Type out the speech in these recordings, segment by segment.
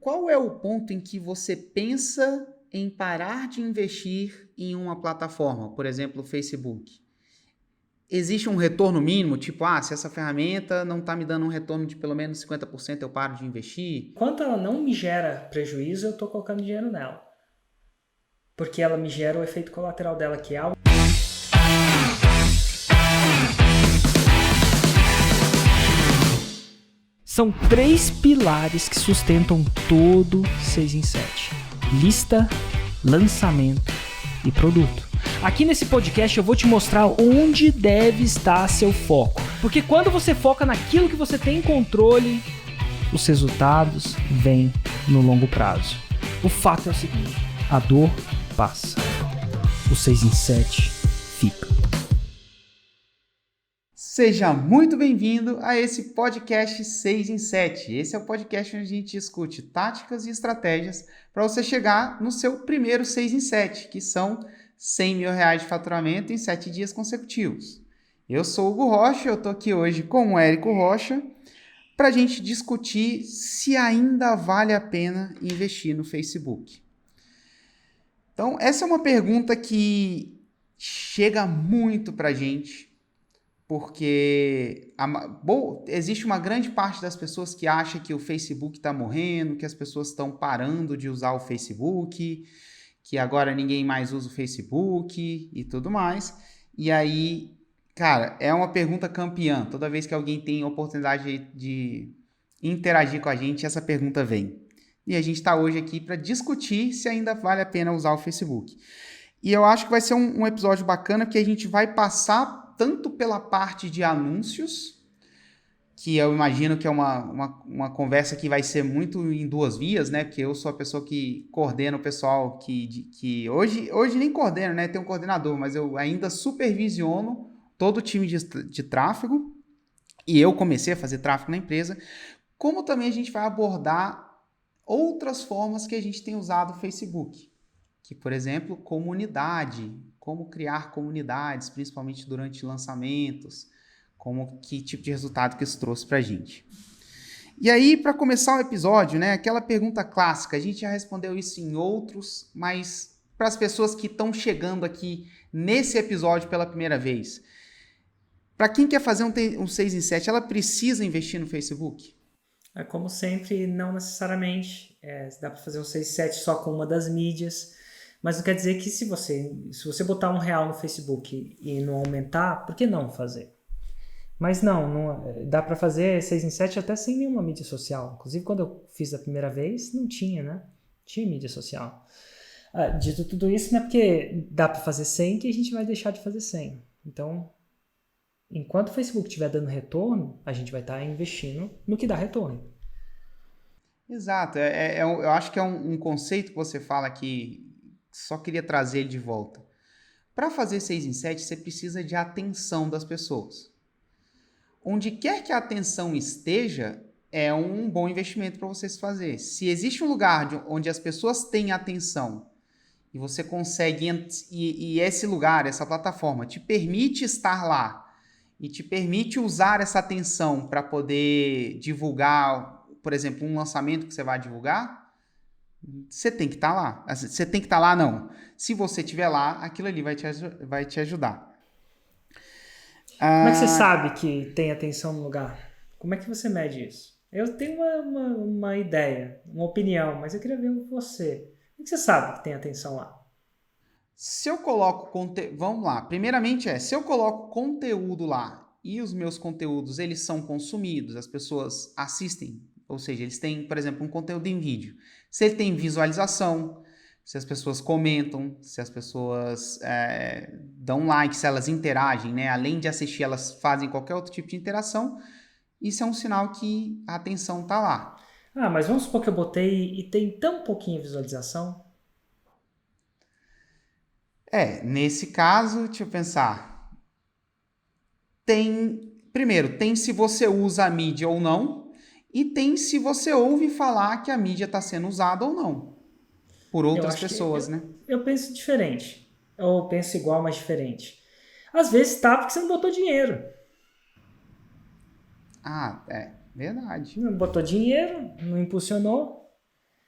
qual é o ponto em que você pensa em parar de investir em uma plataforma, por exemplo, o Facebook? Existe um retorno mínimo, tipo, se essa ferramenta não está me dando um retorno de pelo menos 50%, eu paro de investir? Enquanto ela não me gera prejuízo, eu estou colocando dinheiro nela. Porque ela me gera o efeito colateral dela, que é algo. São 3 pilares que sustentam todo 6 em 7. Lista, lançamento e produto. Aqui nesse podcast eu vou te mostrar onde deve estar seu foco. Porque quando você foca naquilo que você tem controle, os resultados vêm no longo prazo. O fato é o seguinte, a dor passa. O 6 em 7 fica. Seja muito bem-vindo a esse podcast 6 em 7. Esse é o podcast onde a gente discute táticas e estratégias para você chegar no seu primeiro 6 em 7, que são R$100 mil de faturamento em 7 dias consecutivos. Eu sou o Hugo Rocha, eu estou aqui hoje com o Érico Rocha para a gente discutir se ainda vale a pena investir no Facebook. Então, essa é uma pergunta que chega muito para a gente, porque existe uma grande parte das pessoas que acha que o Facebook está morrendo, que as pessoas estão parando de usar o Facebook, que agora ninguém mais usa o Facebook e tudo mais. E aí, cara, é uma pergunta campeã. Toda vez que alguém tem oportunidade de interagir com a gente, essa pergunta vem. E a gente está hoje aqui para discutir se ainda vale a pena usar o Facebook. E eu acho que vai ser um episódio bacana, porque a gente vai passar tanto pela parte de anúncios, que eu imagino que é uma conversa que vai ser muito em duas vias, né? Porque eu sou a pessoa que coordena o pessoal que hoje nem coordeno, né? Tem um coordenador, mas eu ainda supervisiono todo o time de tráfego, e eu comecei a fazer tráfego na empresa, como também a gente vai abordar outras formas que a gente tem usado o Facebook, que, por exemplo, comunidade, como criar comunidades, principalmente durante lançamentos, que tipo de resultado que isso trouxe para a gente. E aí, para começar o episódio, né, aquela pergunta clássica, a gente já respondeu isso em outros, mas para as pessoas que estão chegando aqui nesse episódio pela primeira vez, para quem quer fazer um 6 em 7, ela precisa investir no Facebook? Como sempre, não necessariamente. Dá para fazer um 6 em 7 só com uma das mídias. Mas não quer dizer que se você botar R$1 no Facebook e não aumentar, por que não fazer? Mas não dá para fazer 6 em 7 até sem nenhuma mídia social. Inclusive, quando eu fiz a primeira vez, não tinha, né? Tinha mídia social. Dito tudo isso, não é porque dá para fazer 100 que a gente vai deixar de fazer 100. Então, enquanto o Facebook estiver dando retorno, a gente vai estar investindo no que dá retorno. Exato. Eu acho que é um conceito que você fala que só queria trazer ele de volta. Para fazer 6 em 7, você precisa de atenção das pessoas. Onde quer que a atenção esteja, é um bom investimento para você se fazer. Se existe um lugar onde as pessoas têm atenção e você consegue, e esse lugar, essa plataforma, te permite estar lá e te permite usar essa atenção para poder divulgar, por exemplo, um lançamento que você vai divulgar, você tem que estar lá. Você tem que estar lá, não. Se você estiver lá, aquilo ali vai te ajudar. Como é que você sabe que tem atenção no lugar? Como é que você mede isso? Eu tenho uma ideia, uma opinião, mas eu queria ver com você. Como é que você sabe que tem atenção lá? Se eu coloco conteúdo... Vamos lá. Primeiramente se eu coloco conteúdo lá e os meus conteúdos, eles são consumidos, as pessoas assistem, ou seja, eles têm, por exemplo, um conteúdo em vídeo. Se ele tem visualização, se as pessoas comentam, se as pessoas dão like, se elas interagem, né? Além de assistir, elas fazem qualquer outro tipo de interação, isso é um sinal que a atenção está lá. Mas vamos supor que eu botei e tem tão pouquinha visualização. Nesse caso, deixa eu pensar. Primeiro, tem se você usa a mídia ou não, e tem se você ouve falar que a mídia está sendo usada ou não. Por outras pessoas, né? Eu penso diferente. Ou penso igual, mas diferente. Às vezes tá porque você não botou dinheiro. Verdade. Não botou dinheiro, não impulsionou.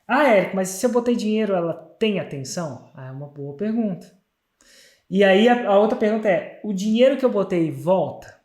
Ah, Érico, mas se eu botei dinheiro, ela tem atenção? Ah, é uma boa pergunta. E aí a outra pergunta é, o dinheiro que eu botei volta?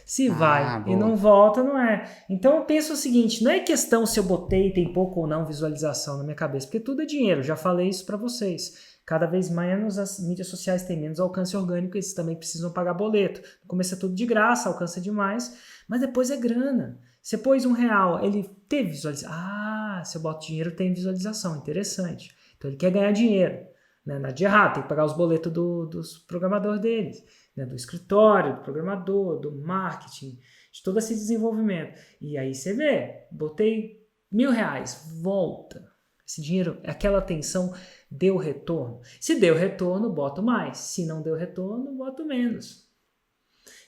Se vai Ah, e boa. não volta, não é. Então eu penso o seguinte, não é questão se eu botei e tem pouco ou não visualização na minha cabeça, porque tudo é dinheiro, já falei isso para vocês. Cada vez menos as mídias sociais têm menos alcance orgânico, eles também precisam pagar boleto. No começo é tudo de graça, alcança demais, mas depois é grana. Você pôs R$ 1, ele teve visualização. Ah, se eu boto dinheiro tem visualização, interessante. Então ele quer ganhar dinheiro. Né? Nada de errado, tem que pagar os boletos dos programadores deles, né? Do escritório, do programador, do marketing, de todo esse desenvolvimento. E aí você vê, botei R$ 1.000, volta. Esse dinheiro, aquela atenção deu retorno. Se deu retorno, boto mais. Se não deu retorno, boto menos.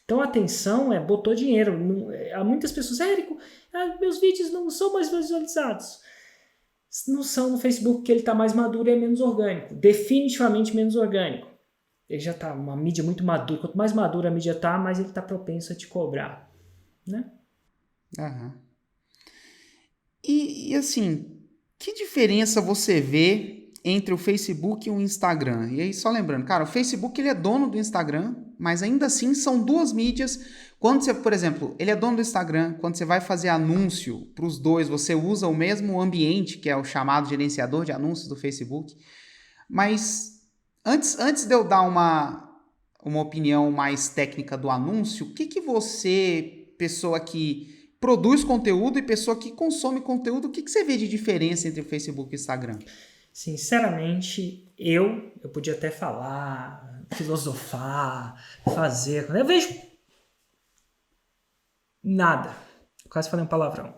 Então a atenção botou dinheiro. Há muitas pessoas, Érico, meus vídeos não são mais visualizados. Não são no Facebook, porque ele está mais maduro e é menos orgânico. Definitivamente menos orgânico. Ele já está uma mídia muito madura. Quanto mais madura a mídia está, mais ele está propenso a te cobrar. Né? Aham. E assim, que diferença você vê entre o Facebook e o Instagram? E aí, só lembrando, cara, o Facebook ele é dono do Instagram, mas ainda assim são duas mídias. Quando você, por exemplo, ele é dono do Instagram, quando você vai fazer anúncio para os dois, você usa o mesmo ambiente, que é o chamado gerenciador de anúncios do Facebook. Mas antes de eu dar uma opinião mais técnica do anúncio, o que que você, pessoa que produz conteúdo e pessoa que consome conteúdo, o que que você vê de diferença entre o Facebook e o Instagram? Sinceramente, eu podia até falar, filosofar, fazer. Eu vejo nada. Quase falei um palavrão.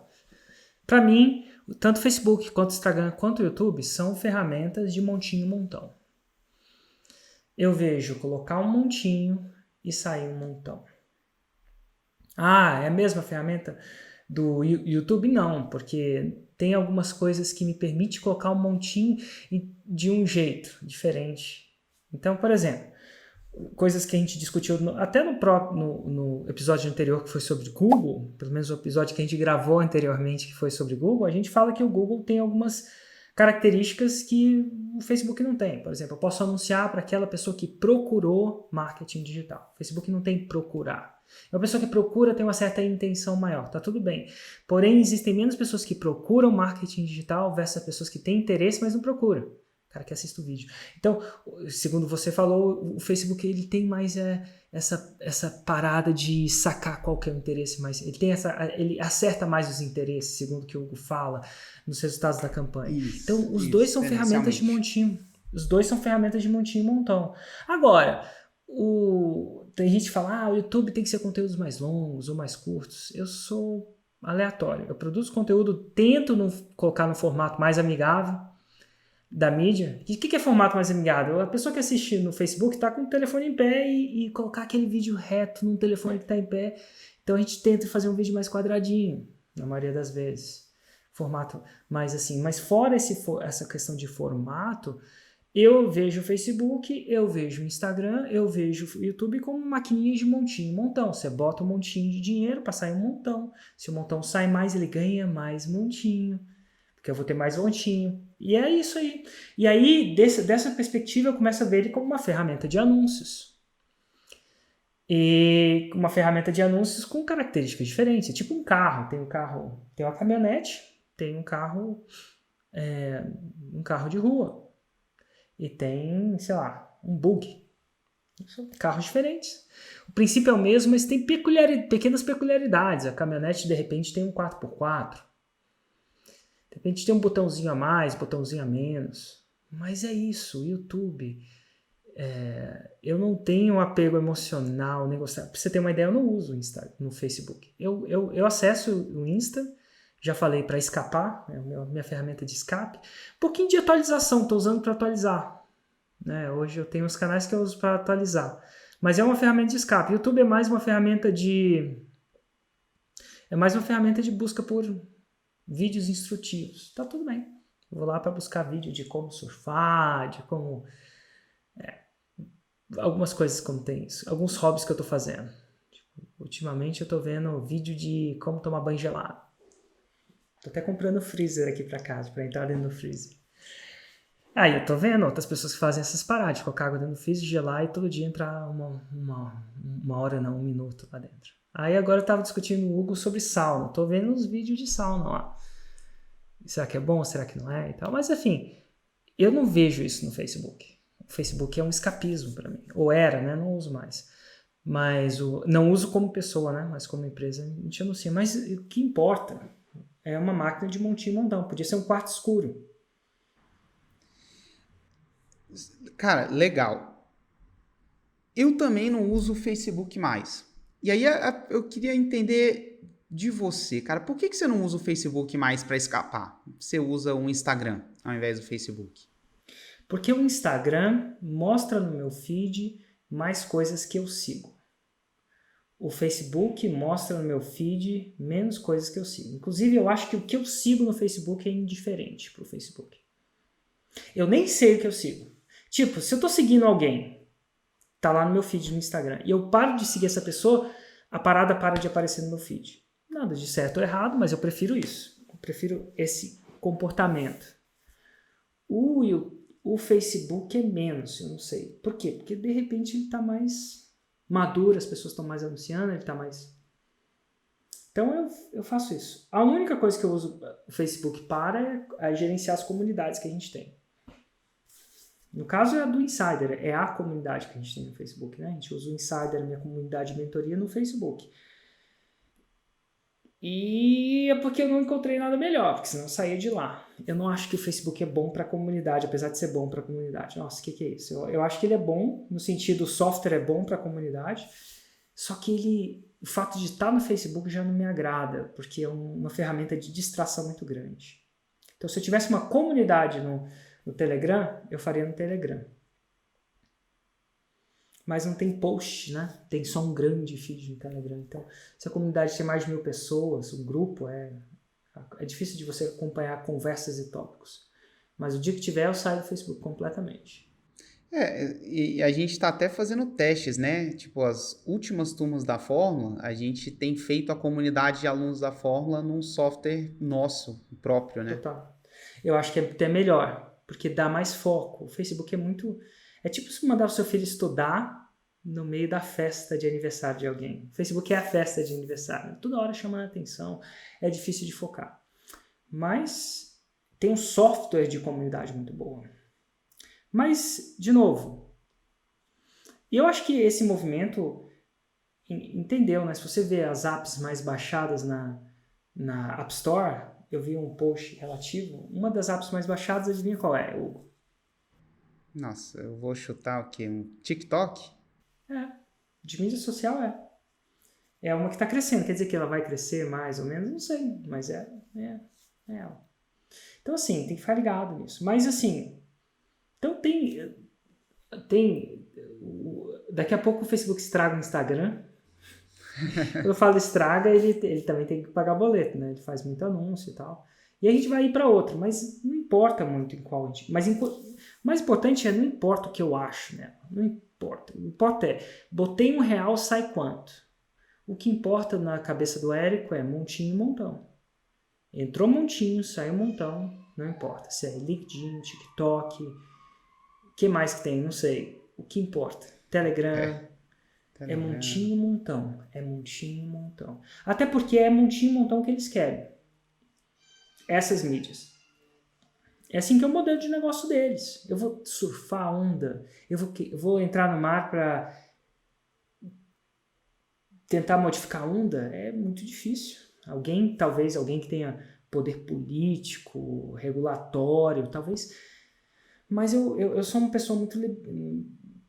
Para mim, tanto o Facebook quanto o Instagram quanto o YouTube são ferramentas de montinho e montão. Eu vejo colocar um montinho e sair um montão. Ah, é a mesma ferramenta do YouTube? Não, porque tem algumas coisas que me permitem colocar um montinho de um jeito diferente. Então, por exemplo, coisas que a gente discutiu até no episódio anterior que foi sobre Google, pelo menos o episódio que a gente gravou anteriormente que foi sobre Google, a gente fala que o Google tem algumas características que o Facebook não tem. Por exemplo, eu posso anunciar para aquela pessoa que procurou marketing digital. O Facebook não tem procurar. Uma pessoa que procura tem uma certa intenção maior, tá tudo bem. Porém, existem menos pessoas que procuram marketing digital versus pessoas que têm interesse, mas não procuram. O cara que assiste o vídeo. Então, segundo você falou, o Facebook ele tem mais essa parada de sacar qual que é o interesse, mas ele acerta mais os interesses, segundo o que o Hugo fala, nos resultados da campanha. Isso, então, os dois são ferramentas de montinho. Os dois são ferramentas de montinho e montão. Agora, tem gente que fala, o YouTube tem que ser conteúdos mais longos ou mais curtos. Eu sou aleatório. Eu produzo conteúdo, tento colocar no formato mais amigável da mídia. O que é formato mais amigável? A pessoa que assiste no Facebook está com o telefone em pé e colocar aquele vídeo reto num telefone que está em pé. Então a gente tenta fazer um vídeo mais quadradinho, na maioria das vezes. Formato mais assim. Mas fora essa questão de formato, eu vejo o Facebook, eu vejo o Instagram, eu vejo o YouTube como maquininhas de montinho e montão. Você bota um montinho de dinheiro para sair um montão. Se o montão sai mais, ele ganha mais montinho. Porque eu vou ter mais montinho. E é isso aí. E aí, dessa perspectiva, eu começo a ver ele como uma ferramenta de anúncios. E uma ferramenta de anúncios com características diferentes. É tipo um carro. Tem uma caminhonete, tem um carro de rua. E tem, sei lá, um bug. São carros diferentes. O princípio é o mesmo, mas tem pequenas peculiaridades. A caminhonete, de repente, tem um 4x4. De repente tem um botãozinho a mais, botãozinho a menos. Mas é isso, o YouTube. Eu não tenho apego emocional, negociar. Pra você ter uma ideia, eu não uso o Insta no Facebook. Eu acesso o Insta, já falei para escapar, né, minha ferramenta de escape. Um pouquinho de atualização, estou usando para atualizar. Né? Hoje eu tenho os canais que eu uso para atualizar. Mas é uma ferramenta de escape. O YouTube é mais uma ferramenta de busca por vídeos instrutivos. Tá tudo bem. Eu vou lá para buscar vídeo de como surfar, de como... algumas coisas como tem isso. Alguns hobbies que eu tô fazendo. Ultimamente eu tô vendo vídeo de como tomar banho gelado. Tô até comprando freezer aqui pra casa, pra entrar dentro do freezer. Aí eu tô vendo outras pessoas que fazem essas paradas, de colocar água dentro do freezer, gelar e todo dia entrar uma hora, não, 1 minuto lá dentro. Aí agora eu tava discutindo com o Hugo sobre sauna. Tô vendo uns vídeos de sauna lá. Será que é bom? Será que não é? E tal. Mas enfim, eu não vejo isso no Facebook. O Facebook é um escapismo pra mim. Ou era, né? Não uso mais. Mas não uso como pessoa, né? Mas como empresa a gente anuncia. Mas o que importa é uma máquina de monte e montão. Podia ser um quarto escuro. Cara, legal. Eu também não uso o Facebook mais. E aí eu queria entender de você, cara, por que você não usa o Facebook mais para escapar? Você usa o Instagram ao invés do Facebook? Porque o Instagram mostra no meu feed mais coisas que eu sigo. O Facebook mostra no meu feed menos coisas que eu sigo. Inclusive, eu acho que o que eu sigo no Facebook é indiferente pro Facebook. Eu nem sei o que eu sigo. Tipo, se eu tô seguindo alguém, tá lá no meu feed no Instagram, e eu paro de seguir essa pessoa, a parada para de aparecer no meu feed. Nada de certo ou errado, mas eu prefiro isso. Eu prefiro esse comportamento. O Facebook é menos, eu não sei. Por quê? Porque de repente ele tá mais maduro, as pessoas estão mais anunciando, ele tá mais... Então eu faço isso. A única coisa que eu uso o Facebook para é gerenciar as comunidades que a gente tem. No caso é a do Insider, é a comunidade que a gente tem no Facebook, né? A gente usa o Insider, minha comunidade de mentoria, no Facebook. E é porque eu não encontrei nada melhor, porque senão eu saía de lá. Eu não acho que o Facebook é bom para a comunidade, apesar de ser bom para a comunidade. Nossa, o que é isso? Eu acho que ele é bom, no sentido, o software é bom para a comunidade, só que o fato de estar no Facebook já não me agrada, porque é uma ferramenta de distração muito grande. Então, se eu tivesse uma comunidade no Telegram, eu faria no Telegram. Mas não tem post, né? Tem só um grande feed no Telegram. Então, se a comunidade tem mais de 1.000 pessoas, um grupo, é difícil de você acompanhar conversas e tópicos. Mas o dia que tiver, eu saio do Facebook completamente. E a gente está até fazendo testes, né? Tipo, as últimas turmas da Fórmula, a gente tem feito a comunidade de alunos da Fórmula num software nosso, próprio, né? Total. Eu acho que é até melhor, porque dá mais foco. O Facebook é muito... É tipo se mandar o seu filho estudar no meio da festa de aniversário de alguém. O Facebook é a festa de aniversário. Toda hora chamando a atenção. É difícil de focar. Mas tem um software de comunidade muito bom. Mas, de novo, eu acho que esse movimento entendeu, né? Se você vê as apps mais baixadas na App Store, eu vi um post relativo, uma das apps mais baixadas, adivinha qual é? Nossa, eu vou chutar o quê? Um TikTok? De mídia social é. É uma que está crescendo, quer dizer que ela vai crescer mais ou menos? Não sei, mas é ela. Então, assim, tem que ficar ligado nisso. Mas, assim, então daqui a pouco o Facebook estraga o Instagram. Quando eu falo estraga, ele também tem que pagar boleto, né? Ele faz muito anúncio e tal. E a gente vai ir para outro, mas não importa muito em qual... Mas mais importante é, não importa o que eu acho, né? Não importa. O que importa é, botei R$1, sai quanto? O que importa na cabeça do Érico é montinho e montão. Entrou montinho, saiu montão, não importa. Se é LinkedIn, TikTok, o que mais que tem? Não sei. O que importa? Telegram... É montinho e montão. É montinho e montão. Até porque é montinho e montão que eles querem. Essas mídias. É assim que é o modelo de negócio deles. Eu vou surfar a onda. Eu vou entrar no mar para tentar modificar a onda. É muito difícil. Talvez alguém que tenha poder político, regulatório, talvez. Mas eu sou uma pessoa muito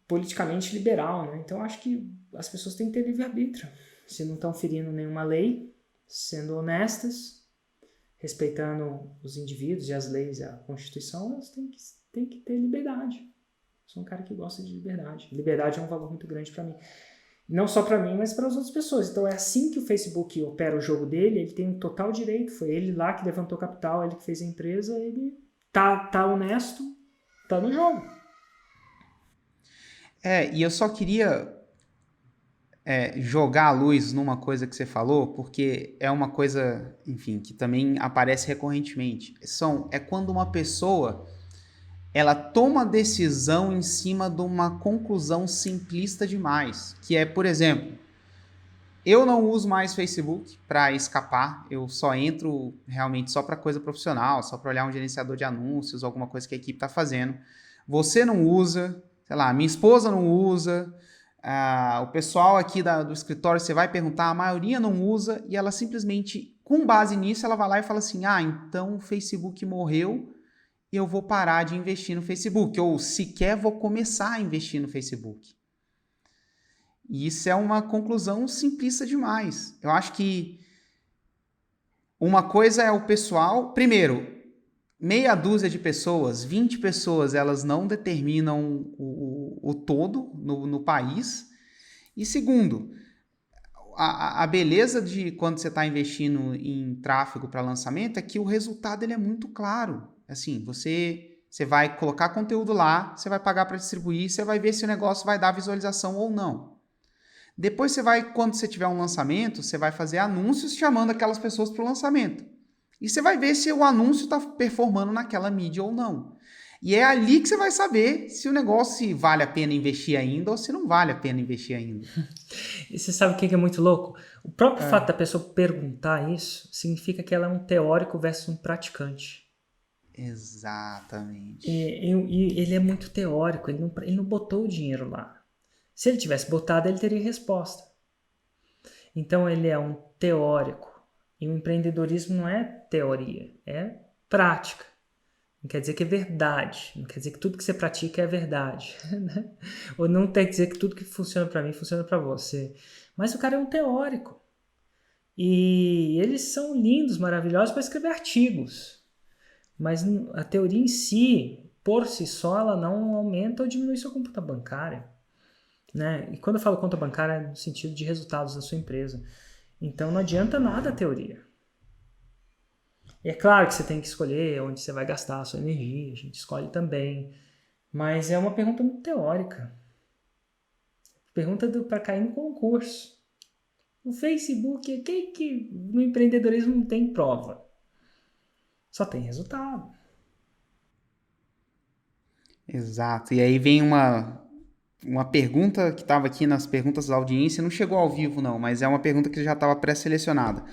politicamente liberal, né? Então acho que as pessoas têm que ter livre-arbítrio. Se não estão ferindo nenhuma lei, sendo honestas, respeitando os indivíduos e as leis e a Constituição, elas têm que ter liberdade. Eu sou um cara que gosta de liberdade. Liberdade é um valor muito grande para mim. Não só para mim, mas para as outras pessoas. Então é assim que o Facebook opera o jogo dele, ele tem um total direito. Foi ele lá que levantou capital, ele que fez a empresa, ele tá honesto, tá no jogo. E eu só queria jogar a luz numa coisa que você falou, porque é uma coisa, enfim, que também aparece recorrentemente. É quando uma pessoa ela toma decisão em cima de uma conclusão simplista demais, que é, por exemplo, eu não uso mais Facebook para escapar, eu só entro realmente só para coisa profissional, só para olhar um gerenciador de anúncios, alguma coisa que a equipe está fazendo. Você não usa, sei lá, minha esposa não usa, o pessoal aqui do escritório, você vai perguntar, a maioria não usa, e ela simplesmente, com base nisso, ela vai lá e fala assim, então o Facebook morreu, e eu vou parar de investir no Facebook, ou sequer vou começar a investir no Facebook. E isso é uma conclusão simplista demais. Eu acho que uma coisa é o pessoal... Primeiro, meia dúzia de pessoas, 20 pessoas, elas não determinam o todo no país. E segundo, a beleza de quando você está investindo em tráfego para lançamento é que o resultado ele é muito claro. Assim, você vai colocar conteúdo lá, você vai pagar para distribuir, você vai ver se o negócio vai dar visualização ou não. Depois você vai, quando você tiver um lançamento, você vai fazer anúncios chamando aquelas pessoas para o lançamento. E você vai ver se o anúncio está performando naquela mídia ou não. E é ali que você vai saber se o negócio vale a pena investir ainda ou se não vale a pena investir ainda. E você sabe o que é muito louco? O próprio fato da pessoa perguntar isso significa que ela é um teórico versus um praticante. Exatamente. E ele é muito teórico, ele não botou o dinheiro lá. Se ele tivesse botado, ele teria resposta. Então ele é um teórico. E o empreendedorismo não é teoria, é prática. Não quer dizer que é verdade. Não quer dizer que tudo que você pratica é verdade. Ou não quer dizer que tudo que funciona para mim funciona para você. Mas o cara é um teórico. E eles são lindos, maravilhosos para escrever artigos. Mas a teoria em si, por si só, ela não aumenta ou diminui sua conta bancária. Né? E quando eu falo conta bancária é no sentido de resultados da sua empresa. Então não adianta nada a teoria. E é claro que você tem que escolher onde você vai gastar a sua energia, a gente escolhe também. Mas é uma pergunta muito teórica. Pergunta para cair no concurso. O Facebook, o que no empreendedorismo não tem prova? Só tem resultado. Exato. E aí vem uma pergunta que estava aqui nas perguntas da audiência, não chegou ao vivo não, mas é uma pergunta que já estava pré-selecionada.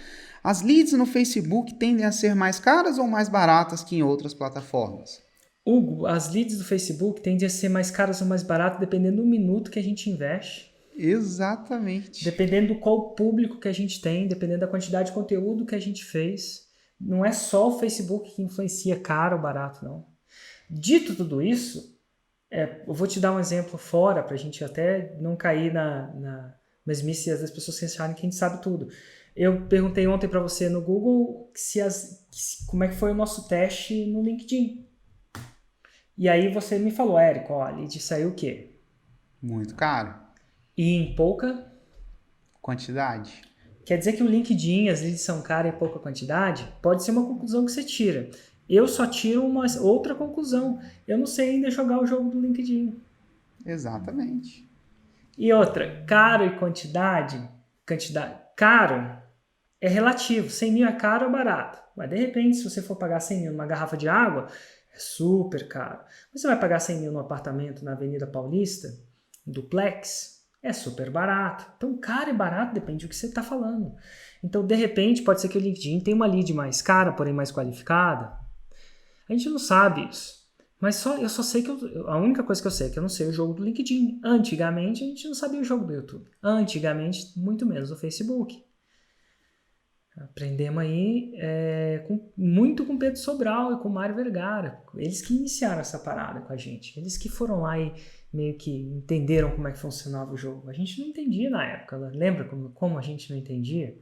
As leads no Facebook tendem a ser mais caras ou mais baratas que em outras plataformas? Hugo, as leads do Facebook tendem a ser mais caras ou mais baratas dependendo do minuto que a gente investe. Exatamente. Dependendo do qual público que a gente tem, dependendo da quantidade de conteúdo que a gente fez. Não é só o Facebook que influencia caro ou barato, não. Dito tudo isso, eu vou te dar um exemplo fora, para a gente até não cair na mesmice das pessoas que acharem que a gente sabe tudo. Eu perguntei ontem para você no Google como é que foi o nosso teste no LinkedIn. E aí você me falou, Érico, ó, a lead saiu o quê? Muito caro. E em pouca quantidade. Quer dizer que o LinkedIn, as leads são caras e pouca quantidade? Pode ser uma conclusão que você tira. Eu só tiro uma outra conclusão. Eu não sei ainda jogar o jogo do LinkedIn. Exatamente. E outra, caro e quantidade. Caro é relativo. 100 mil é caro ou barato. Mas de repente, se você for pagar 100 mil numa garrafa de água, é super caro. Você vai pagar 100 mil num apartamento na Avenida Paulista, duplex, é super barato. Então, caro e barato depende do que você está falando. Então, de repente, pode ser que o LinkedIn tenha uma lead mais cara, porém mais qualificada. A gente não sabe isso. Mas eu só sei que a única coisa que eu sei é que eu não sei o jogo do LinkedIn. Antigamente, a gente não sabia o jogo do YouTube. Antigamente, muito menos do Facebook. Aprendemos aí muito com Pedro Sobral e com Mário Vergara. Eles que iniciaram essa parada com a gente. Eles que foram lá e meio que entenderam como é que funcionava o jogo. A gente não entendia na época. Lembra como a gente não entendia?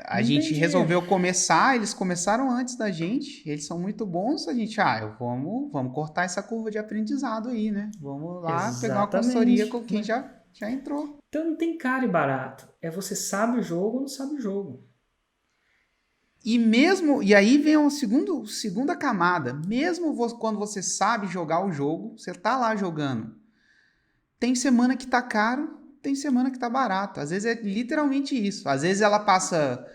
A gente resolveu começar, eles começaram antes da gente, eles são muito bons, a gente, vamos cortar essa curva de aprendizado aí, né? Vamos lá pegar uma consultoria com quem já entrou. Então não tem caro e barato, você sabe o jogo ou não sabe o jogo. E aí vem a segunda camada, mesmo quando você sabe jogar o jogo, você tá lá jogando, tem semana que tá caro, tem semana que tá barato. Às vezes é literalmente isso. Às vezes ela passa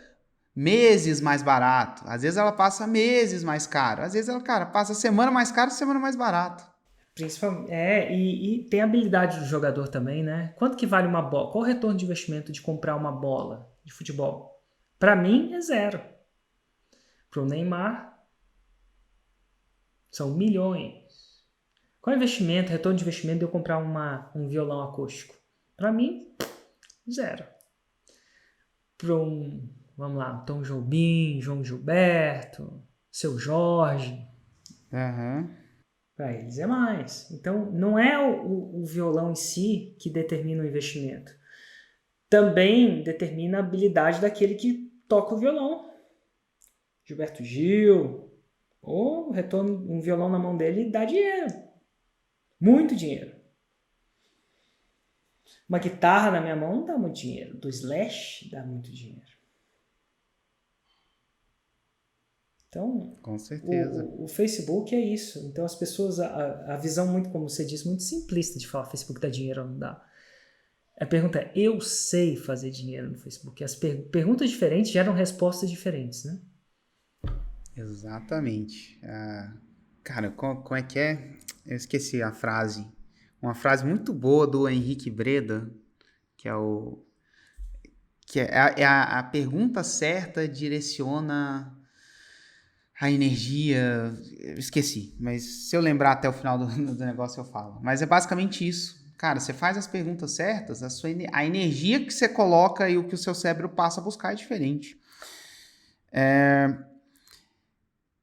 meses mais barato. Às vezes ela passa meses mais caro. Às vezes ela, cara, passa semana mais caro, semana mais barato. Principalmente, e tem a habilidade do jogador também, né? Quanto que vale uma bola? Qual o retorno de investimento de comprar uma bola de futebol? Para mim é zero. Para o Neymar são milhões. Qual é o investimento, retorno de investimento de eu comprar um violão acústico? Para mim, zero. Para vamos lá, Tom Jobim, João Gilberto, Seu Jorge. Para eles é mais. Então, não é o violão em si que determina o investimento. Também determina a habilidade daquele que toca o violão. Gilberto Gil, ou retorno um violão na mão dele dá dinheiro. Muito dinheiro. Uma guitarra na minha mão não dá muito dinheiro. Do Slash dá muito dinheiro. Então, com certeza. O Facebook é isso. Então, as pessoas, a visão muito, como você disse, muito simplista de falar Facebook dá dinheiro ou não dá. A pergunta é, eu sei fazer dinheiro no Facebook. As perguntas diferentes geram respostas diferentes, né? Exatamente. Cara, como é que é? Eu esqueci a frase. Uma frase muito boa do Henrique Breda, que é a pergunta certa direciona a energia. Eu esqueci, mas se eu lembrar até o final do negócio eu falo. Mas é basicamente isso. Cara, você faz as perguntas certas, a energia que você coloca e o que o seu cérebro passa a buscar é diferente.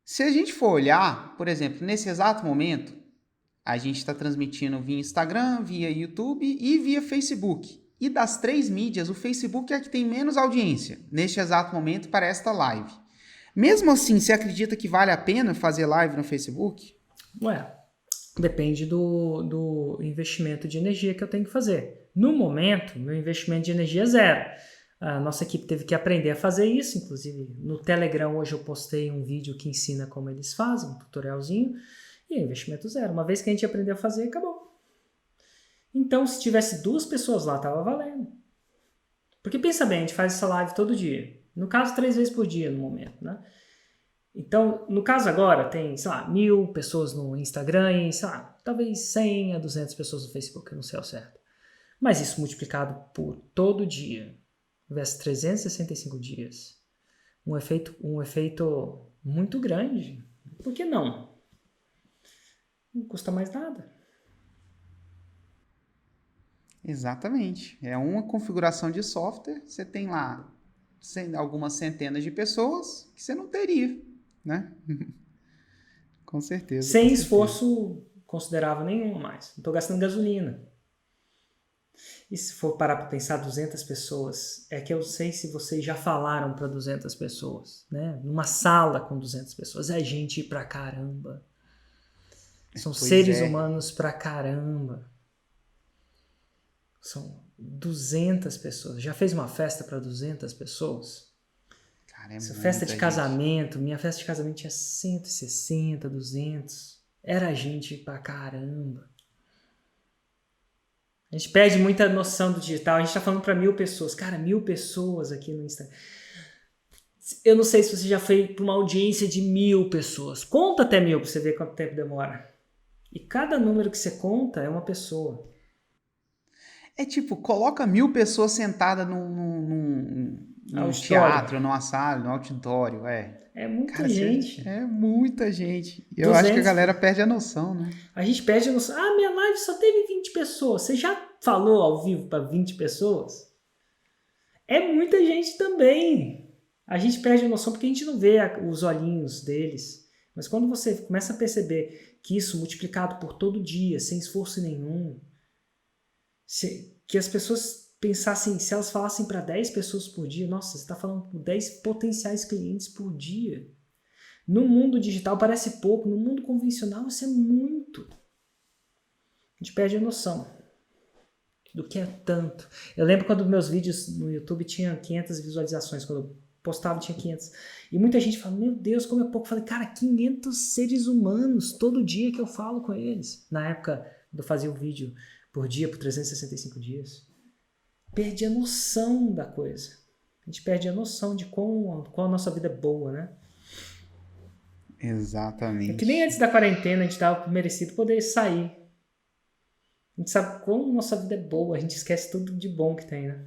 Se a gente for olhar, por exemplo, nesse exato momento, a gente está transmitindo via Instagram, via YouTube e via Facebook. E das 3 mídias, o Facebook é a que tem menos audiência neste exato momento para esta live. Mesmo assim, você acredita que vale a pena fazer live no Facebook? Ué, depende do investimento de energia que eu tenho que fazer. No momento, meu investimento de energia é zero. A nossa equipe teve que aprender a fazer isso, inclusive no Telegram hoje eu postei um vídeo que ensina como eles fazem, um tutorialzinho, e é investimento zero. Uma vez que a gente aprendeu a fazer, acabou. Então, se tivesse 2 pessoas lá, tava valendo. Porque pensa bem, a gente faz essa live todo dia. No caso, 3 vezes por dia no momento, né? Então, no caso agora, tem, sei lá, 1.000 pessoas no Instagram e, sei lá, talvez 100 a 200 pessoas no Facebook, eu não sei ao certo. Mas isso multiplicado por todo dia, tivesse 365 dias, um efeito muito grande. Por que não? Não custa mais nada. Exatamente. É uma configuração de software, você tem lá algumas centenas de pessoas que você não teria, né? Com certeza. Sem esforço considerável nenhum mais. Não estou gastando gasolina. E se for parar para pensar 200 pessoas, é que eu sei se vocês já falaram para 200 pessoas, né? Numa sala com 200 pessoas, é gente pra caramba. São seres humanos pra caramba. São 200 pessoas. Já fez uma festa para 200 pessoas? Cara, Festa de casamento, minha festa de casamento tinha 160, 200. Era gente pra caramba. A gente perde muita noção do digital. A gente tá falando para 1.000 pessoas. Cara, 1.000 pessoas aqui no Instagram. Eu não sei se você já foi para uma audiência de 1.000 pessoas. Conta até 1.000 para você ver quanto tempo demora. E cada número que você conta é uma pessoa. É tipo, coloca 1.000 pessoas sentadas num teatro, numa sala, num auditório, É muita gente. É muita gente. Eu acho que a galera perde a noção, né? A gente perde a noção. Ah, minha live só teve 20 pessoas. Você já falou ao vivo para 20 pessoas? É muita gente também. A gente perde a noção porque a gente não vê os olhinhos deles. Mas quando você começa a perceber que isso multiplicado por todo dia, sem esforço nenhum, que as pessoas pensassem, se elas falassem para 10 pessoas por dia, nossa, você está falando com 10 potenciais clientes por dia. No mundo digital parece pouco, no mundo convencional isso é muito. A gente perde a noção do que é tanto. Eu lembro quando meus vídeos no YouTube tinham 500 visualizações, quando eu postava tinha 500. E muita gente fala, meu Deus, como é pouco. Eu falei, cara, 500 seres humanos todo dia que eu falo com eles. Na época, eu fazia um vídeo por dia, por 365 dias. perde a noção da coisa. A gente perde a noção de qual a nossa vida é boa, né? Exatamente. É que nem antes da quarentena a gente dava merecido poder sair. A gente sabe como nossa vida é boa, a gente esquece tudo de bom que tem, né?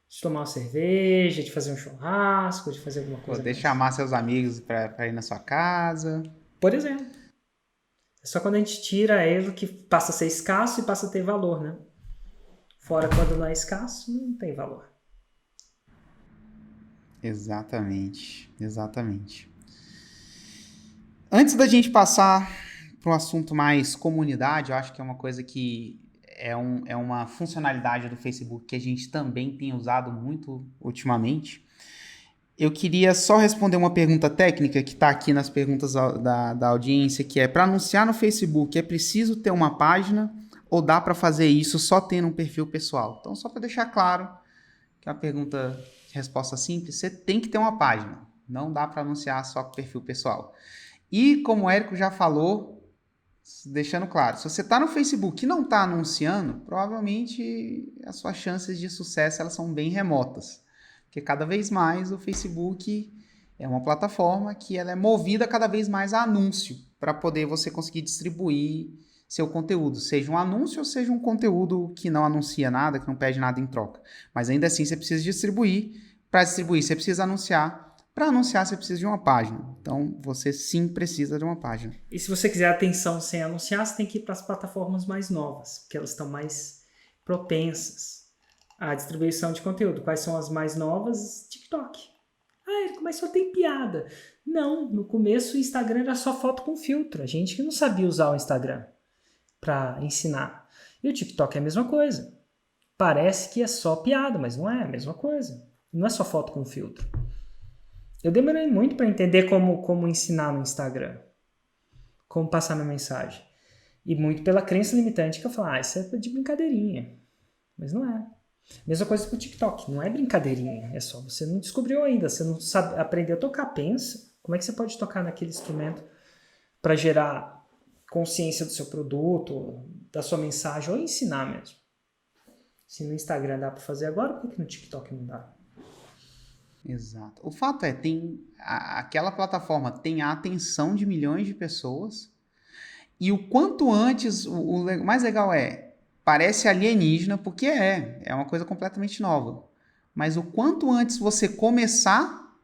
De tomar uma cerveja, de fazer um churrasco, de fazer alguma coisa. Poder chamar seus amigos para ir na sua casa. Por exemplo. É só quando a gente tira ele que passa a ser escasso e passa a ter valor, né? Fora quando não é escasso, não tem valor. Exatamente. Antes da gente passar para um assunto mais comunidade, eu acho que é uma coisa que é uma funcionalidade do Facebook que a gente também tem usado muito ultimamente. Eu queria só responder uma pergunta técnica que está aqui nas perguntas da audiência, que é: para anunciar no Facebook, é preciso ter uma página ou dá para fazer isso só tendo um perfil pessoal? Então, só para deixar claro que é uma pergunta de resposta simples, você tem que ter uma página. Não dá para anunciar só com perfil pessoal. E como o Érico já falou, deixando claro, se você está no Facebook e não está anunciando, provavelmente as suas chances de sucesso elas são bem remotas. Porque cada vez mais o Facebook é uma plataforma que ela é movida cada vez mais a anúncio, para poder você conseguir distribuir seu conteúdo, seja um anúncio ou seja um conteúdo que não anuncia nada, que não pede nada em troca. Mas ainda assim você precisa distribuir. Para distribuir você precisa anunciar. Para anunciar, você precisa de uma página. Então, você sim precisa de uma página. E se você quiser atenção sem anunciar, você tem que ir para as plataformas mais novas, porque elas estão mais propensas à distribuição de conteúdo. Quais são as mais novas? TikTok. Érico, mas só tem piada. Não, no começo o Instagram era só foto com filtro. A gente que não sabia usar o Instagram para ensinar. E o TikTok é a mesma coisa. Parece que é só piada, mas não é a mesma coisa. Não é só foto com filtro. Eu demorei muito para entender como ensinar no Instagram. Como passar minha mensagem. E muito pela crença limitante que eu falo, isso é de brincadeirinha. Mas não é. Mesma coisa com o TikTok. Não é brincadeirinha. É só você não descobriu ainda. Você não sabe aprender a tocar. Pensa. Como é que você pode tocar naquele instrumento para gerar consciência do seu produto, da sua mensagem, ou ensinar mesmo. Se no Instagram dá para fazer agora, por que no TikTok não dá? Exato. O fato é, aquela plataforma tem a atenção de milhões de pessoas e o quanto antes, o mais legal parece alienígena, porque é uma coisa completamente nova. Mas o quanto antes você começar,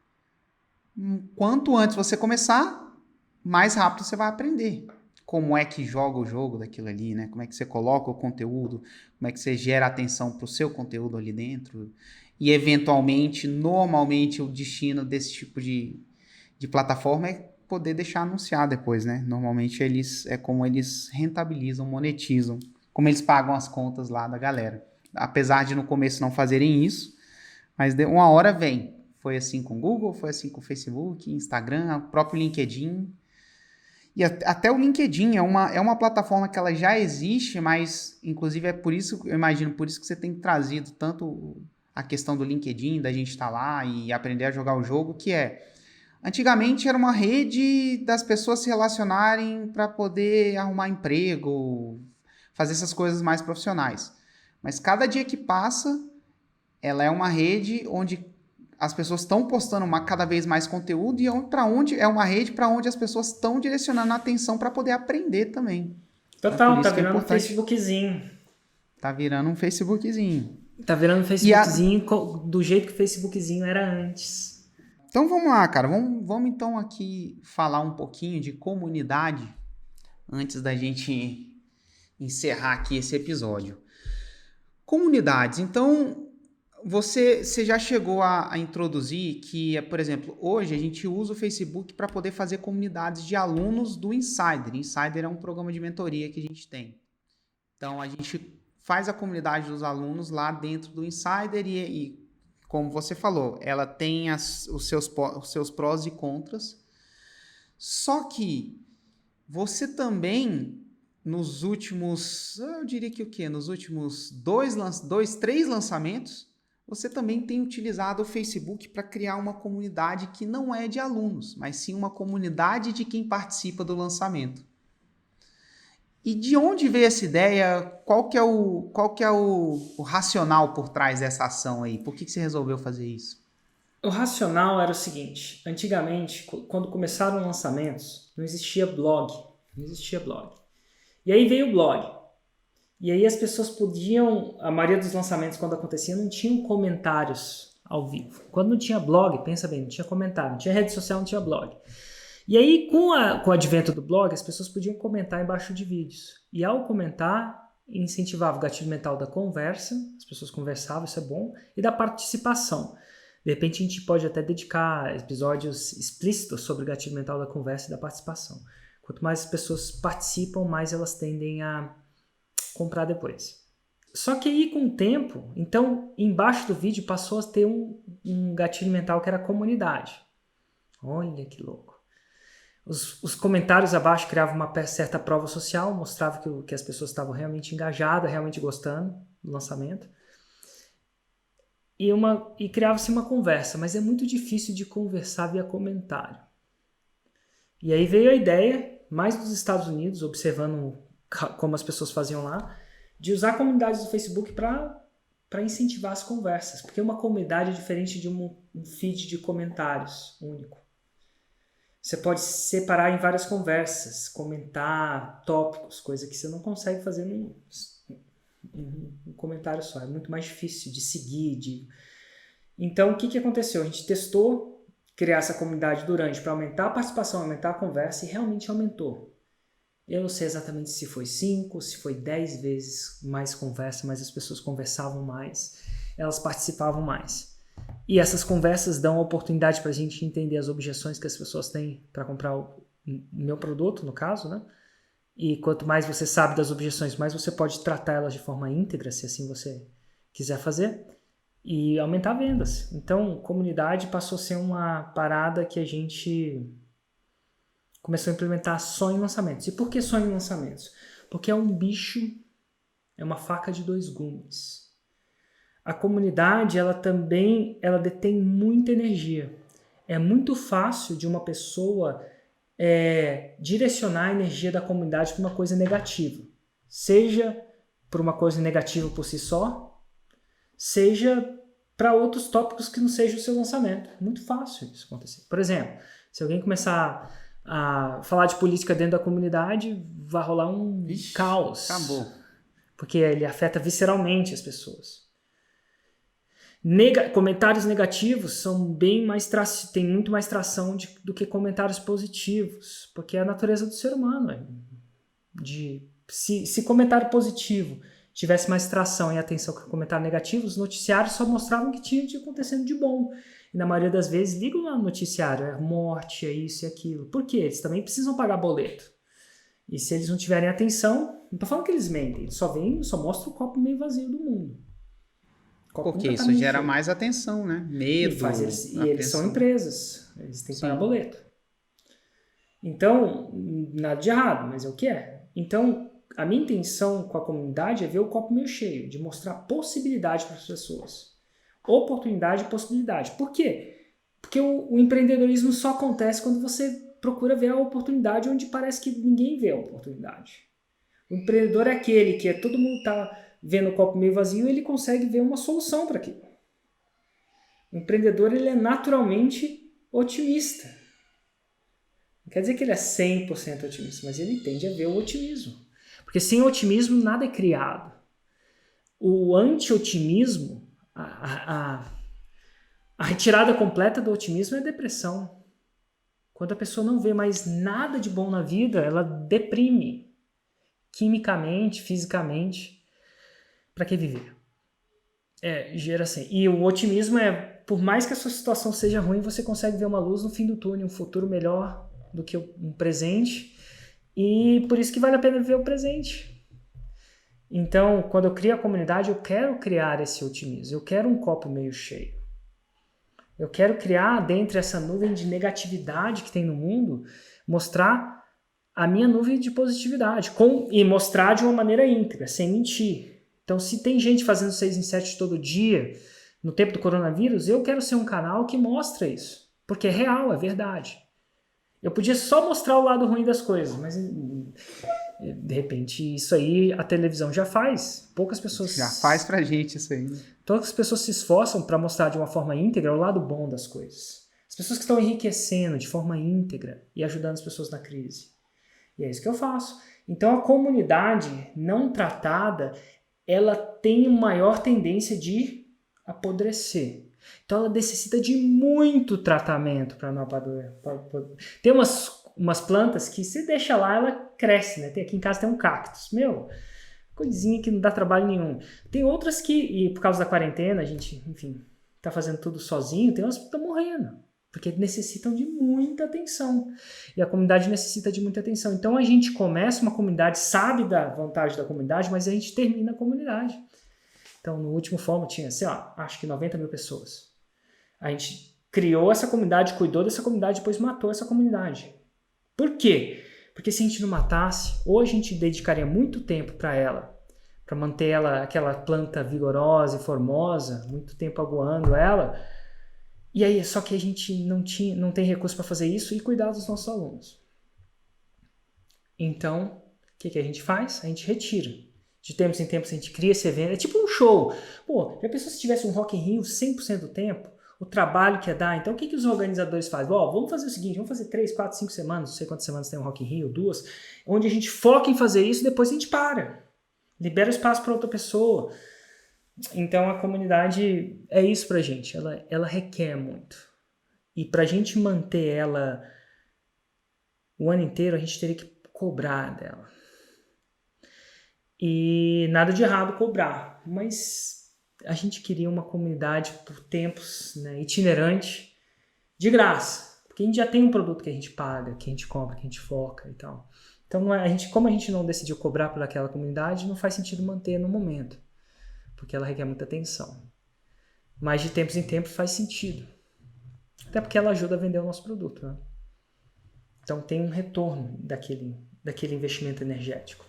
mais rápido você vai aprender. Como é que joga o jogo daquilo ali, né? Como é que você coloca o conteúdo, como é que você gera atenção para o seu conteúdo ali dentro. E, eventualmente, normalmente, o destino desse tipo de plataforma é poder deixar anunciar depois, né? Normalmente, é como eles rentabilizam, monetizam, como eles pagam as contas lá da galera. Apesar de, no começo, não fazerem isso, mas uma hora vem. Foi assim com o Google, foi assim com o Facebook, Instagram, o próprio LinkedIn. E até o LinkedIn é uma plataforma que ela já existe, mas, inclusive, é por isso, eu imagino, por isso que você tem trazido tanto a questão do LinkedIn, da gente estar lá e aprender a jogar o jogo, que antigamente era uma rede das pessoas se relacionarem para poder arrumar emprego, fazer essas coisas mais profissionais. Mas cada dia que passa, ela é uma rede onde as pessoas estão postando cada vez mais conteúdo e é uma rede para onde as pessoas estão direcionando a atenção para poder aprender também. Total, tá virando um Facebookzinho. Tá virando um Facebookzinho. Tá virando um Facebookzinho do jeito que o Facebookzinho era antes. Então vamos lá, cara. Vamos então aqui falar um pouquinho de comunidade antes da gente encerrar aqui esse episódio. Comunidades. Então, você já chegou a introduzir que, por exemplo, hoje a gente usa o Facebook para poder fazer comunidades de alunos do Insider. Insider é um programa de mentoria que a gente tem. Então, a gente faz a comunidade dos alunos lá dentro do Insider e como você falou, ela tem os seus prós e contras. Só que você também, nos últimos, eu diria que o quê? Nos últimos 3 lançamentos, você também tem utilizado o Facebook para criar uma comunidade que não é de alunos, mas sim uma comunidade de quem participa do lançamento. E de onde veio essa ideia? Qual que é o racional por trás dessa ação aí? Por que você resolveu fazer isso? O racional era o seguinte: antigamente, quando começaram lançamentos, não existia blog. Não existia blog. E aí veio o blog. E aí as pessoas podiam, a maioria dos lançamentos quando acontecia não tinham comentários ao vivo. Quando não tinha blog, pensa bem, não tinha comentário, não tinha rede social, não tinha blog. E aí com o advento do blog, as pessoas podiam comentar embaixo de vídeos. E ao comentar, incentivava o gatilho mental da conversa, as pessoas conversavam, isso é bom, e da participação. De repente a gente pode até dedicar episódios explícitos sobre o gatilho mental da conversa e da participação. Quanto mais as pessoas participam, mais elas tendem a comprar depois. Só que aí com o tempo, então embaixo do vídeo passou a ter um gatilho mental que era a comunidade. Olha que louco. Os comentários abaixo criavam uma certa prova social, mostrava que as pessoas estavam realmente engajadas, realmente gostando do lançamento. E criava-se uma conversa, mas é muito difícil de conversar via comentário. E aí veio a ideia, mais dos Estados Unidos, observando como as pessoas faziam lá, de usar comunidades do Facebook para incentivar as conversas, porque uma comunidade é diferente de um feed de comentários único. Você pode separar em várias conversas, comentar tópicos, coisa que você não consegue fazer num comentário só. É muito mais difícil de seguir. Então, o que aconteceu? A gente testou criar essa comunidade durante para aumentar a participação, aumentar a conversa, e realmente aumentou. Eu não sei exatamente se foi 5, se foi 10 vezes mais conversa, mas as pessoas conversavam mais, elas participavam mais. E essas conversas dão a oportunidade para a gente entender as objeções que as pessoas têm para comprar o meu produto, no caso, né? E quanto mais você sabe das objeções, mais você pode tratar elas de forma íntegra, se assim você quiser fazer, e aumentar vendas. Então, comunidade passou a ser uma parada que a gente começou a implementar só em lançamentos. E por que só em lançamentos? Porque é um bicho, é uma faca de dois gumes. A comunidade, ela detém muita energia. É muito fácil de uma pessoa direcionar a energia da comunidade para uma coisa negativa. Seja para uma coisa negativa por si só, seja para outros tópicos que não sejam o seu lançamento. É muito fácil isso acontecer. Por exemplo, se alguém começar a falar de política dentro da comunidade, vai rolar um caos. Acabou. Porque ele afeta visceralmente as pessoas. Comentários negativos são têm muito mais tração do que comentários positivos, porque é a natureza do ser humano. Se comentário positivo tivesse mais tração e atenção que comentário negativo, os noticiários só mostravam o que tinha acontecendo de bom. E na maioria das vezes ligam lá no noticiário, é morte, é isso e aquilo. Por quê? Eles também precisam pagar boleto. E se eles não tiverem atenção, não estou falando que eles mentem, eles só mostram o copo meio vazio do mundo. Porque isso gera mais atenção, né? Medo. E eles são empresas, eles têm que pagar boleto. Então, nada de errado, mas é o que é. Então, a minha intenção com a comunidade é ver o copo meio cheio, de mostrar possibilidade para as pessoas. Oportunidade e possibilidade. Por quê? Porque o empreendedorismo só acontece quando você procura ver a oportunidade onde parece que ninguém vê a oportunidade. O empreendedor é aquele que todo mundo está vendo o copo meio vazio, ele consegue ver uma solução para aquilo. O empreendedor, ele é naturalmente otimista. Não quer dizer que ele é 100% otimista, mas ele tende a ver o otimismo. Porque sem otimismo nada é criado. O anti-otimismo, a retirada completa do otimismo é a depressão. Quando a pessoa não vê mais nada de bom na vida, ela deprime. Quimicamente, fisicamente. Para que viver? Gera assim. E o otimismo por mais que a sua situação seja ruim, você consegue ver uma luz no fim do túnel, um futuro melhor do que um presente. E por isso que vale a pena viver o presente. Então, quando eu crio a comunidade, eu quero criar esse otimismo. Eu quero um copo meio cheio. Eu quero criar, dentre essa nuvem de negatividade que tem no mundo, mostrar a minha nuvem de positividade. E mostrar de uma maneira íntegra, sem mentir. Então, se tem gente fazendo 6 em 7 todo dia, no tempo do coronavírus, eu quero ser um canal que mostra isso. Porque é real, é verdade. Eu podia só mostrar o lado ruim das coisas, mas De repente, isso aí a televisão já faz. Poucas pessoas... Já faz pra gente isso aí. Né? Todas as pessoas se esforçam para mostrar de uma forma íntegra o lado bom das coisas. As pessoas que estão enriquecendo de forma íntegra e ajudando as pessoas na crise. E é isso que eu faço. Então, a comunidade não tratada, ela tem maior tendência de apodrecer. Então, ela necessita de muito tratamento para não apodrecer. Tem umas plantas que, se deixa lá, ela cresce, né? Aqui em casa tem um cactus. Coisinha que não dá trabalho nenhum. Tem outras que, e por causa da quarentena, a gente, enfim, tá fazendo tudo sozinho, tem umas que estão morrendo. Porque necessitam de muita atenção. E a comunidade necessita de muita atenção. Então a gente começa uma comunidade, sabe da vantagem da comunidade, mas a gente termina a comunidade. Então no último fórum tinha, sei lá, acho que 90 mil pessoas. A gente criou essa comunidade, cuidou dessa comunidade, depois matou essa comunidade. Por quê? Porque se a gente não matasse, ou a gente dedicaria muito tempo para ela, para manter ela, aquela planta vigorosa e formosa, muito tempo aguando ela, e aí só que a gente não tem recurso para fazer isso e cuidar dos nossos alunos. Então, o que a gente faz? A gente retira. De tempos em tempos a gente cria esse evento, é tipo um show. Pô, já pensou se tivesse um Rock in Rio 100% do tempo? O trabalho que ia dar. Então, o que os organizadores fazem? Vamos fazer o seguinte, vamos fazer 3, 4, 5 semanas, não sei quantas semanas tem um Rock in Rio, 2, onde a gente foca em fazer isso e depois a gente para. Libera o espaço para outra pessoa. Então, a comunidade é isso pra gente. Ela requer muito. E pra gente manter ela o ano inteiro, a gente teria que cobrar dela. E nada de errado cobrar, mas a gente queria uma comunidade por tempos, né, itinerante, de graça, porque a gente já tem um produto que a gente paga, que a gente compra, que a gente foca e tal. Então, como a gente não decidiu cobrar por aquela comunidade, não faz sentido manter no momento, porque ela requer muita atenção. Mas de tempos em tempos faz sentido, até porque ela ajuda a vender o nosso produto, né? Então tem um retorno daquele investimento energético.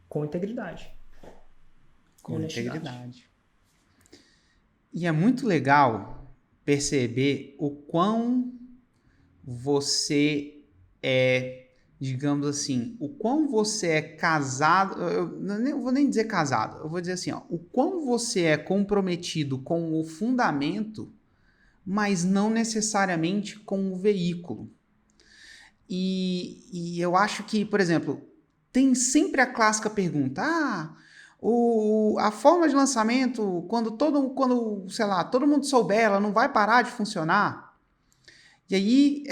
Com integridade. Com integridade. E é muito legal perceber o quão você é, digamos assim, o quão você é casado, eu não vou nem dizer casado, eu vou dizer assim, o quão você é comprometido com o fundamento, mas não necessariamente com o veículo. E eu acho que, por exemplo, tem sempre a clássica pergunta, a forma de lançamento, quando sei lá, todo mundo souber, ela não vai parar de funcionar. E aí,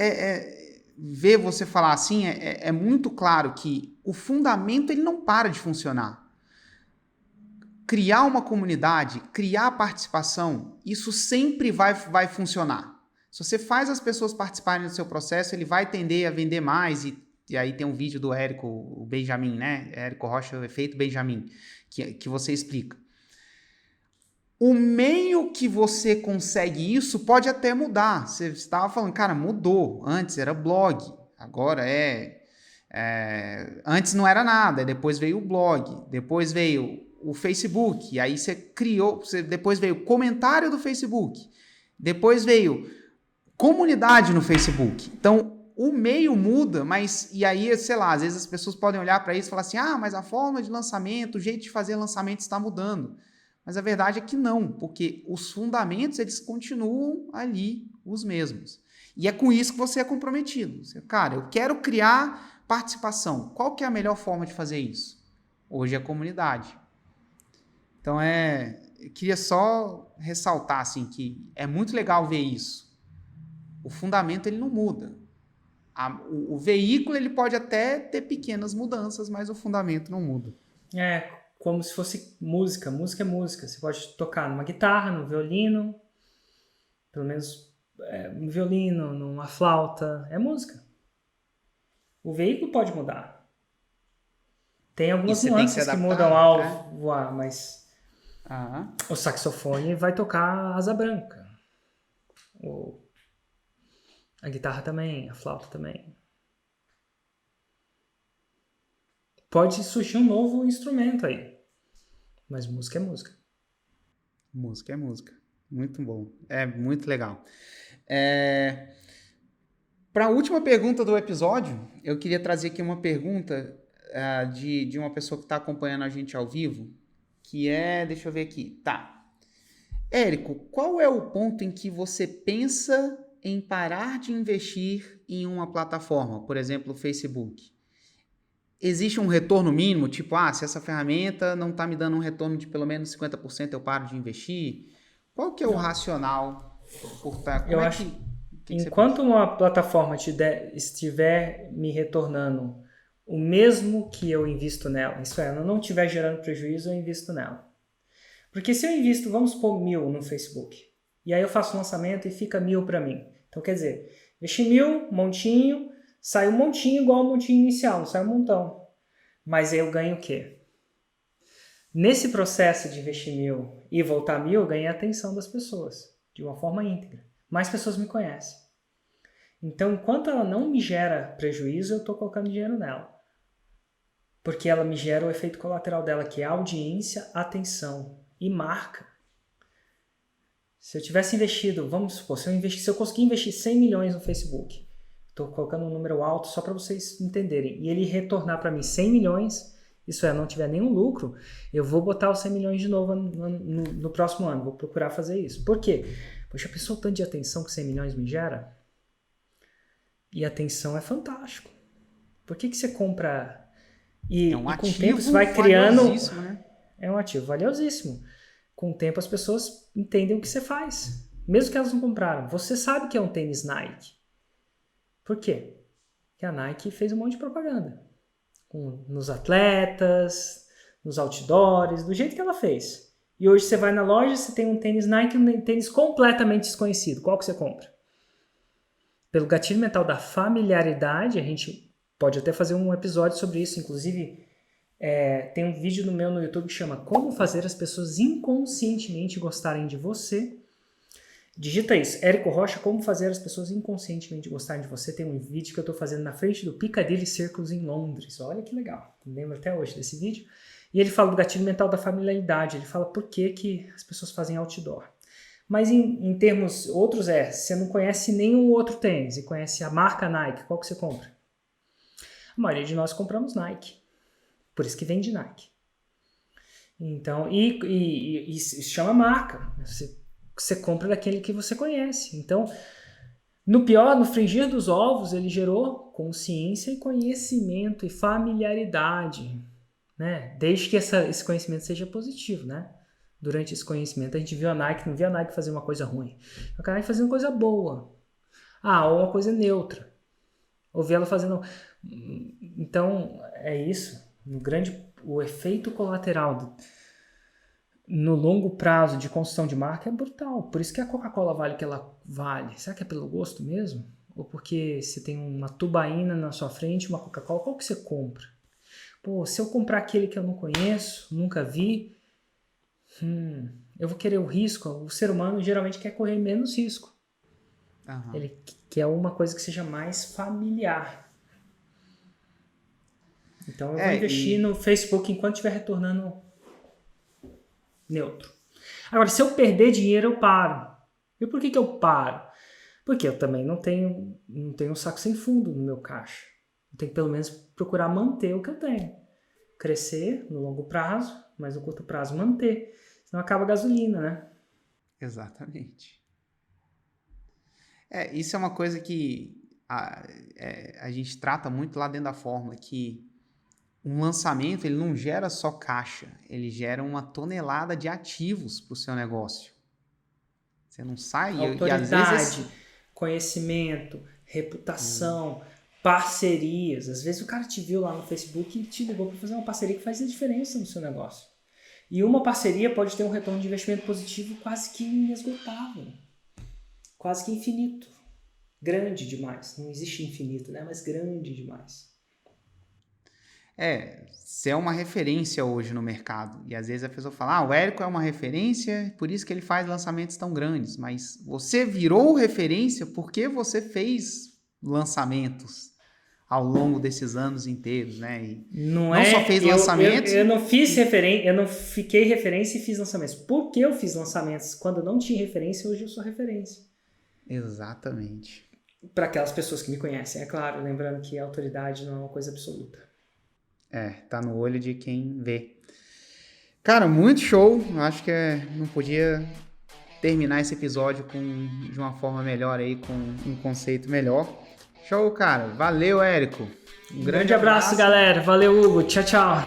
ver você falar assim, é muito claro que o fundamento ele não para de funcionar. Criar uma comunidade, criar participação, isso sempre vai funcionar. Se você faz as pessoas participarem do seu processo, ele vai tender a vender mais. E aí tem um vídeo do Érico, o Benjamin, né? Érico Rocha, o efeito Benjamin, que você explica. O meio que você consegue isso pode até mudar. Você estava falando, cara, mudou. Antes era blog, agora antes não era nada, depois veio o blog, depois veio o Facebook, e aí você criou, depois veio o comentário do Facebook, depois veio comunidade no Facebook. Então, o meio muda, mas, e aí, sei lá, às vezes as pessoas podem olhar para isso e falar assim, mas a forma de lançamento, o jeito de fazer lançamento está mudando. Mas a verdade é que não, porque os fundamentos, eles continuam ali os mesmos. E é com isso que você é comprometido. Cara, eu quero criar participação. Qual que é a melhor forma de fazer isso? Hoje é a comunidade. Então, eu queria só ressaltar assim, que é muito legal ver isso. O fundamento ele não muda. O veículo ele pode até ter pequenas mudanças, mas o fundamento não muda. Como se fosse música. Música é música. Você pode tocar numa guitarra, no violino, pelo menos no violino, numa flauta. É música. O veículo pode mudar. Tem algumas nuances que mudam ao voar, mas o saxofone vai tocar asa branca. A guitarra também, a flauta também. Pode surgir um novo instrumento aí. Mas música é música. Música é música. Muito bom. É muito legal. Para a última pergunta do episódio, eu queria trazer aqui uma pergunta de uma pessoa que está acompanhando a gente ao vivo, que é, deixa eu ver aqui, tá. Érico, qual é o ponto em que você pensa em parar de investir em uma plataforma, por exemplo, o Facebook? Existe um retorno mínimo, tipo, se essa ferramenta não está me dando um retorno de pelo menos 50%, eu paro de investir? Qual que é o Não. racional por estar? Eu acho que enquanto uma plataforma estiver me retornando o mesmo que eu invisto nela, isso é, ela não estiver gerando prejuízo, eu invisto nela. Porque se eu invisto, vamos supor, 1.000 no Facebook, e aí eu faço o lançamento e fica 1.000 para mim. Então, quer dizer, investi 1.000, montinho, sai um montinho igual ao montinho inicial, não sai um montão. Mas aí eu ganho o quê? Nesse processo de investir 1.000 e voltar 1.000, eu ganhei a atenção das pessoas, de uma forma íntegra. Mais pessoas me conhecem. Então, enquanto ela não me gera prejuízo, eu estou colocando dinheiro nela. Porque ela me gera o efeito colateral dela, que é audiência, atenção e marca. Se eu tivesse investido, vamos supor, se eu conseguir investir 100 milhões no Facebook, estou colocando um número alto só para vocês entenderem, e ele retornar para mim 100 milhões, isso é, não tiver nenhum lucro, eu vou botar os 100 milhões de novo no próximo ano, vou procurar fazer isso. Por quê? Poxa, pensou o tanto de atenção que 100 milhões me gera? E atenção é fantástico. Por que você compra... E com o tempo você vai criando... Né? É um ativo valiosíssimo. Com o tempo as pessoas entendem o que você faz. Mesmo que elas não compraram. Você sabe que é um tênis Nike. Por quê? Porque a Nike fez um monte de propaganda. Nos atletas, nos outdoors, do jeito que ela fez. E hoje você vai na loja, você tem um tênis Nike, um tênis completamente desconhecido. Qual que você compra? Pelo gatilho mental da familiaridade, a gente pode até fazer um episódio sobre isso. Inclusive, tem um vídeo no YouTube que chama Como Fazer as Pessoas Inconscientemente Gostarem de Você. Digita isso, Érico Rocha, Como Fazer as Pessoas Inconscientemente Gostarem de Você. Tem um vídeo que eu estou fazendo na frente do Piccadilly Circus em Londres. Olha que legal, me lembro até hoje desse vídeo. E ele fala do gatilho mental da familiaridade, ele fala por que as pessoas fazem outdoor. Mas em termos outros você não conhece nenhum outro tênis e conhece a marca Nike, qual que você compra? A maioria de nós compramos Nike, por isso que vende Nike. Então, e se chama marca, você compra daquele que você conhece. Então, no frigir dos ovos, ele gerou consciência e conhecimento e familiaridade, né? Desde que esse conhecimento seja positivo, né? Durante esse conhecimento, a gente viu a Nike, não via a Nike fazer uma coisa ruim. A Nike fazendo uma coisa boa. Ou uma coisa neutra. Ou vi ela fazendo... Então, é isso. O efeito colateral no longo prazo de construção de marca é brutal. Por isso que a Coca-Cola vale o que ela vale. Será que é pelo gosto mesmo? Ou porque você tem uma tubaína na sua frente, uma Coca-Cola, qual que você compra? Pô, se eu comprar aquele que eu não conheço, nunca vi... eu vou querer o risco. O ser humano geralmente quer correr menos risco. Uhum. Ele quer uma coisa que seja mais familiar. Então eu vou investir no Facebook enquanto estiver retornando neutro. Agora, se eu perder dinheiro, eu paro. E por que eu paro? Porque eu também não tenho um saco sem fundo no meu caixa. Eu tenho que pelo menos procurar manter o que eu tenho. Crescer no longo prazo, mas no curto prazo manter. Senão acaba a gasolina, né? Exatamente. Isso é uma coisa que a gente trata muito lá dentro da fórmula, que um lançamento ele não gera só caixa, ele gera uma tonelada de ativos para o seu negócio. Você não sai... Autoridade, e às vezes conhecimento, reputação, parcerias. Às vezes o cara te viu lá no Facebook e te ligou para fazer uma parceria que faz a diferença no seu negócio. E uma parceria pode ter um retorno de investimento positivo quase que inesgotável. Quase que infinito. Grande demais. Não existe infinito, né? Mas grande demais. Você é uma referência hoje no mercado. E às vezes a pessoa fala, o Érico é uma referência, por isso que ele faz lançamentos tão grandes. Mas você virou referência porque você fez lançamentos ao longo desses anos inteiros, né? E não só fez lançamentos... Eu não fiz referência, eu não fiquei referência e fiz lançamentos. Porque eu fiz lançamentos quando eu não tinha referência, hoje eu sou referência. Exatamente. Para aquelas pessoas que me conhecem, é claro, lembrando que a autoridade não é uma coisa absoluta. Tá no olho de quem vê. Cara, muito show. Acho que não podia terminar esse episódio de uma forma melhor aí, com um conceito melhor. Show, cara. Valeu, Érico. Um grande abraço, galera. Valeu, Hugo. Tchau, tchau.